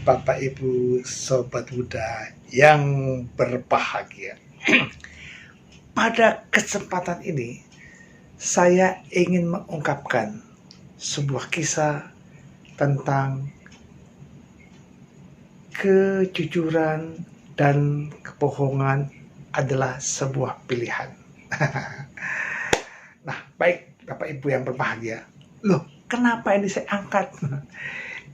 Bapak Ibu Sobat Muda yang berbahagia. Pada kesempatan ini saya ingin mengungkapkan sebuah kisah tentang kejujuran dan kebohongan adalah sebuah pilihan. Nah, baik Bapak Ibu yang berbahagia. Loh, kenapa ini saya angkat?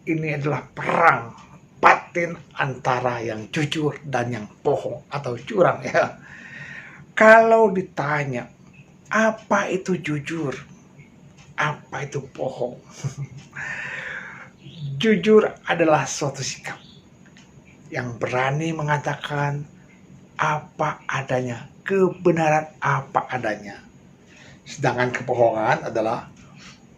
Ini adalah perang batin antara yang jujur dan yang bohong atau curang ya. Kalau ditanya apa itu jujur, apa itu bohong? Jujur adalah suatu sikap yang berani mengatakan apa adanya, kebenaran apa adanya. Sedangkan kebohongan adalah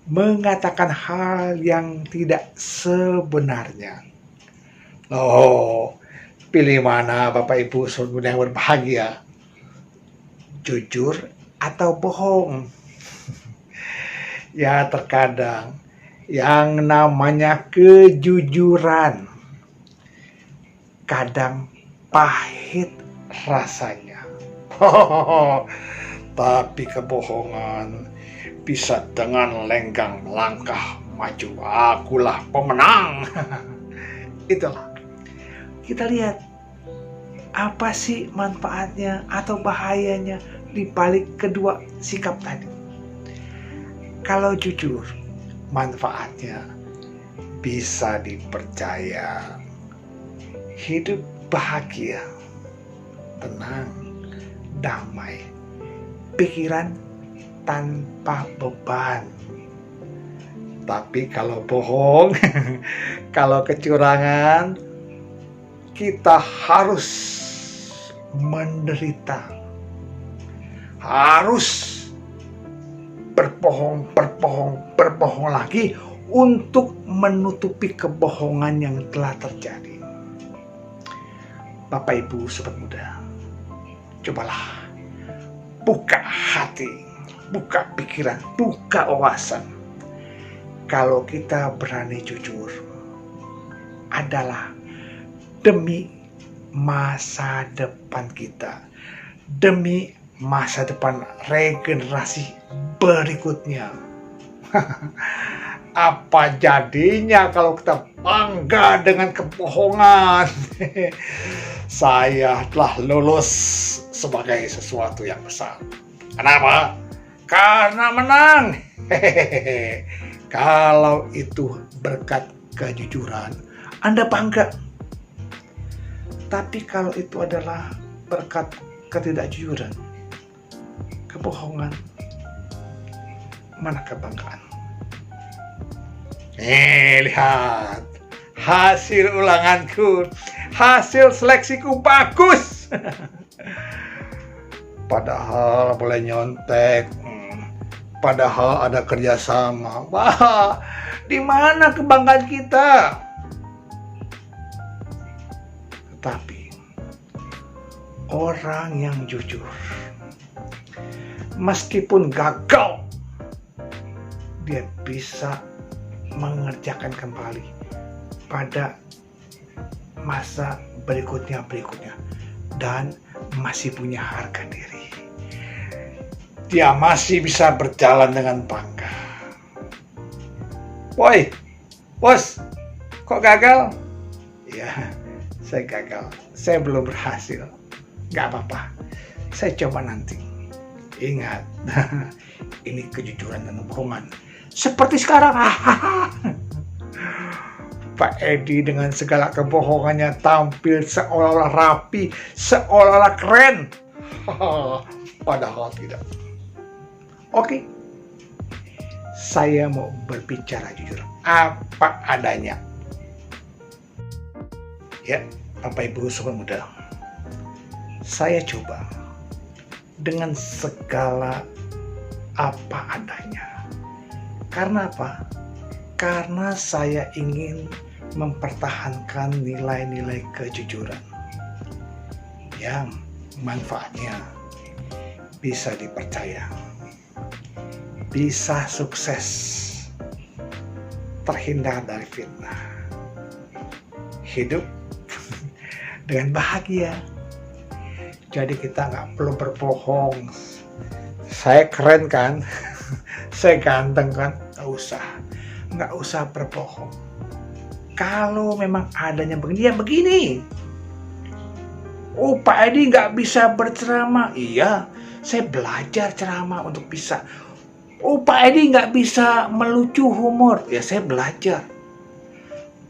mengatakan hal yang tidak sebenarnya. Oh, pilih mana Bapak Ibu Saudara yang berbahagia? Jujur atau bohong? Ya, terkadang yang namanya kejujuran kadang pahit rasanya. Tapi kebohongan bisa dengan lenggang melangkah maju. Akulah pemenang. Itulah. Kita lihat apa sih manfaatnya atau bahayanya di balik kedua sikap tadi. Kalau jujur, manfaatnya bisa dipercaya. Hidup bahagia, tenang, damai, pikiran tanpa beban. Tapi kalau bohong, kalau kecurangan, kita harus menderita, harus berbohong lagi untuk menutupi kebohongan yang telah terjadi. Bapak Ibu Sobat Muda, cobalah buka hati, buka pikiran, buka wawasan. Kalau kita berani jujur, adalah demi masa depan kita, demi masa depan regenerasi berikutnya. Apa jadinya kalau kita bangga dengan kebohongan? Saya telah lulus sebagai sesuatu yang besar. Kenapa? Karena menang. Kalau itu berkat kejujuran, Anda bangga. Tapi kalau itu adalah berkat ketidakjujuran, kebohongan, mana kebanggaan? Lihat hasil ulanganku, hasil seleksiku bagus. Padahal boleh nyontek, padahal ada kerjasama. Wah, di mana kebanggaan kita? Tetapi orang yang jujur, meskipun gagal, dia bisa mengerjakan kembali pada masa berikutnya dan masih punya harga diri. Dia masih bisa berjalan dengan bangga. Woi, bos, kok gagal? Ya, saya gagal. Saya belum berhasil. Gak apa-apa. Saya coba nanti. Ingat, ini kejujuran dan kebohongan. Seperti sekarang. Pak Edi dengan segala kebohongannya tampil seolah-olah rapi, seolah-olah keren. Padahal tidak. Oke. Saya mau berbicara jujur. Apa adanya. Ya, Bapak Ibu Sobat Muda. Saya coba dengan segala apa adanya. Karena apa? Karena saya ingin mempertahankan nilai-nilai kejujuran yang manfaatnya bisa dipercaya, bisa sukses, terhindar dari fitnah. hidup dengan bahagia. Jadi kita nggak perlu berbohong. Saya keren kan? Saya ganteng kan? Nggak usah berbohong. Kalau memang adanya begini, ya begini. Oh, Pak Edi nggak bisa berceramah. Iya, saya belajar ceramah untuk bisa. Oh, Pak Edi nggak bisa melucu humor. Ya, saya belajar.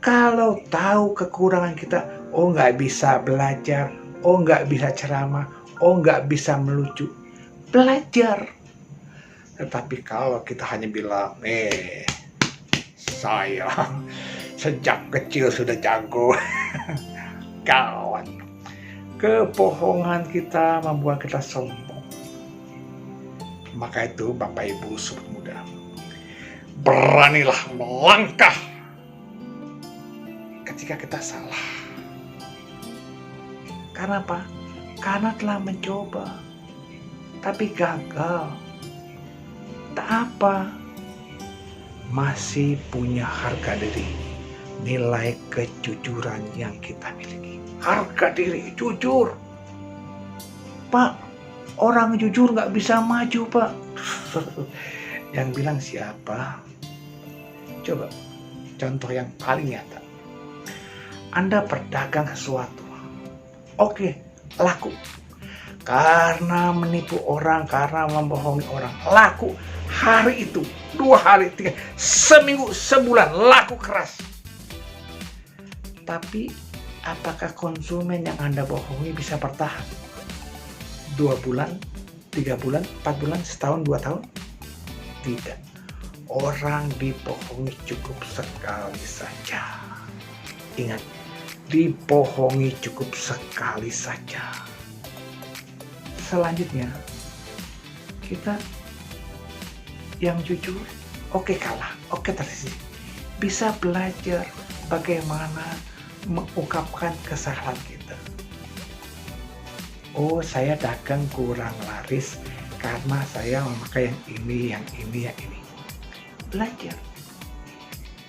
Kalau tahu kekurangan kita, oh nggak bisa belajar, oh nggak bisa ceramah, oh nggak bisa melucu, belajar. Tetapi kalau kita hanya bilang, saya sejak kecil sudah jago, kawan. Kebohongan kita membuat kita sombong. Maka itu Bapak Ibu Sobat Muda, beranilah melangkah ketika kita salah. Karena apa? Karena telah mencoba, tapi gagal. Tak apa, masih punya harga diri, nilai kejujuran yang kita miliki. Harga diri, jujur. Pak, orang jujur nggak bisa maju, Pak. Yang bilang siapa? Coba, contoh yang paling nyata. Anda berdagang sesuatu. Oke, laku. Karena menipu orang, karena membohongi orang, laku. Hari itu, 2 hari, 3, seminggu, sebulan, laku keras. Tapi, apakah konsumen yang Anda bohongi bisa bertahan? 2 bulan, 3 bulan, 4 bulan, setahun, 2 tahun? Tidak. Orang dibohongi cukup sekali saja. Ingat, dibohongi cukup sekali saja. Selanjutnya, kita yang jujur, oke kalah, oke tersisih. Bisa belajar bagaimana mengungkapkan kesalahan kita. Oh, saya dagang kurang laris karena saya memakai yang ini, yang ini, yang ini. Belajar.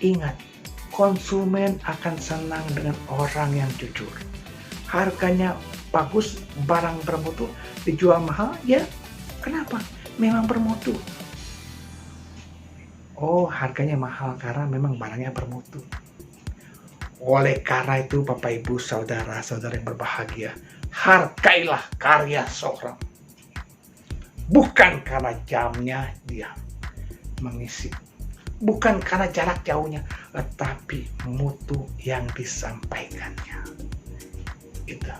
Ingat, konsumen akan senang dengan orang yang jujur. Harganya bagus, barang bermutu, dijual mahal, ya kenapa? Memang bermutu. Oh, harganya mahal karena memang barangnya bermutu. Oleh karena itu, Bapak Ibu, saudara-saudara yang berbahagia, hargailah karya seorang. Bukan karena jamnya dia mengisi, bukan karena jarak jauhnya, tetapi mutu yang disampaikannya. Itu.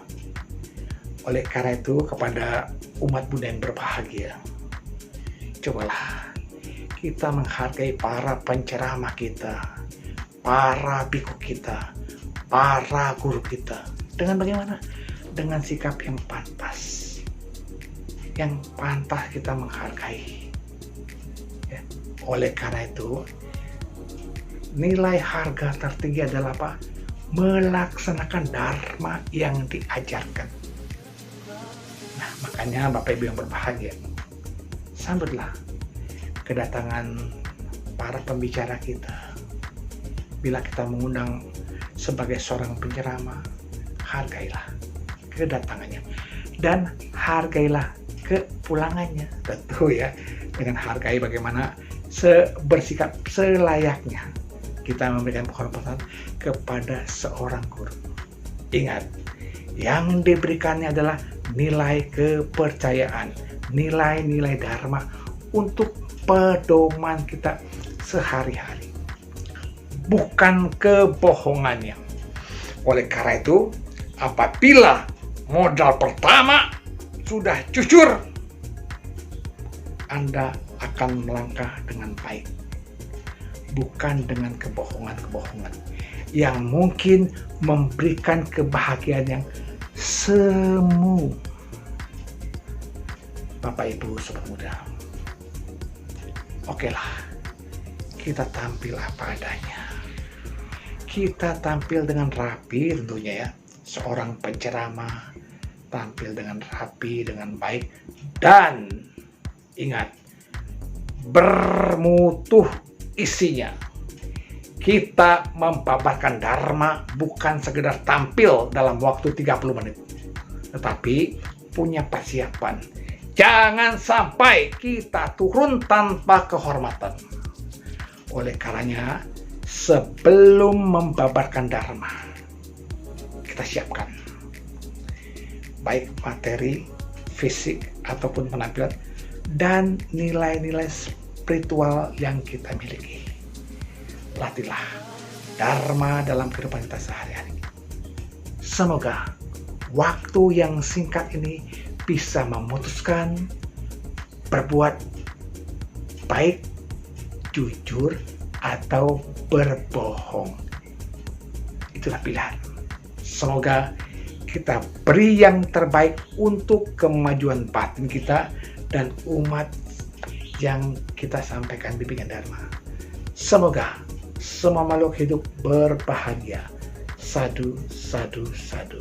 Oleh karena itu, kepada umat Buddha yang berbahagia, cobalah kita menghargai para penceramah kita, para biku kita, para guru kita. Dengan bagaimana? Dengan sikap yang pantas. Yang pantas kita menghargai. Ya. Oleh karena itu, nilai harga tertinggi adalah apa? Melaksanakan dharma yang diajarkan. Nah, makanya Bapak Ibu yang berbahagia, sambutlah kedatangan para pembicara kita. Bila kita mengundang sebagai seorang penceramah, hargailah kedatangannya dan hargailah kepulangannya. Tentu ya, dengan hargai bagaimana bersikap selayaknya kita memberikan penghormatan kepada seorang guru. Ingat, yang diberikannya adalah nilai kepercayaan, nilai-nilai dharma untuk pedoman kita sehari-hari, bukan kebohongannya. Oleh karena itu, apabila modal pertama sudah jujur, Anda akan melangkah dengan baik, bukan dengan kebohongan-kebohongan yang mungkin memberikan kebahagiaan yang semu. Bapak Ibu Sobat Muda, okelah, kita tampil apa adanya. Kita tampil dengan rapi tentunya ya. Seorang penceramah tampil dengan rapi, dengan baik, dan ingat, bermutu isinya. Kita membabarkan Dharma bukan sekedar tampil dalam waktu 30 menit, tetapi punya persiapan. Jangan sampai kita turun tanpa kehormatan. Oleh karenanya, sebelum membabarkan Dharma, kita siapkan baik materi, fisik, ataupun penampilan, dan nilai-nilai spiritual yang kita miliki. Latihlah Dharma dalam kehidupan kita sehari-hari. Semoga waktu yang singkat ini bisa memutuskan berbuat baik, jujur, atau berbohong. Itulah pilihan. Semoga kita beri yang terbaik untuk kemajuan batin kita dan umat yang kita sampaikan bimbingan Dharma. Semoga semua makhluk hidup berbahagia. Sadu, sadu, sadu.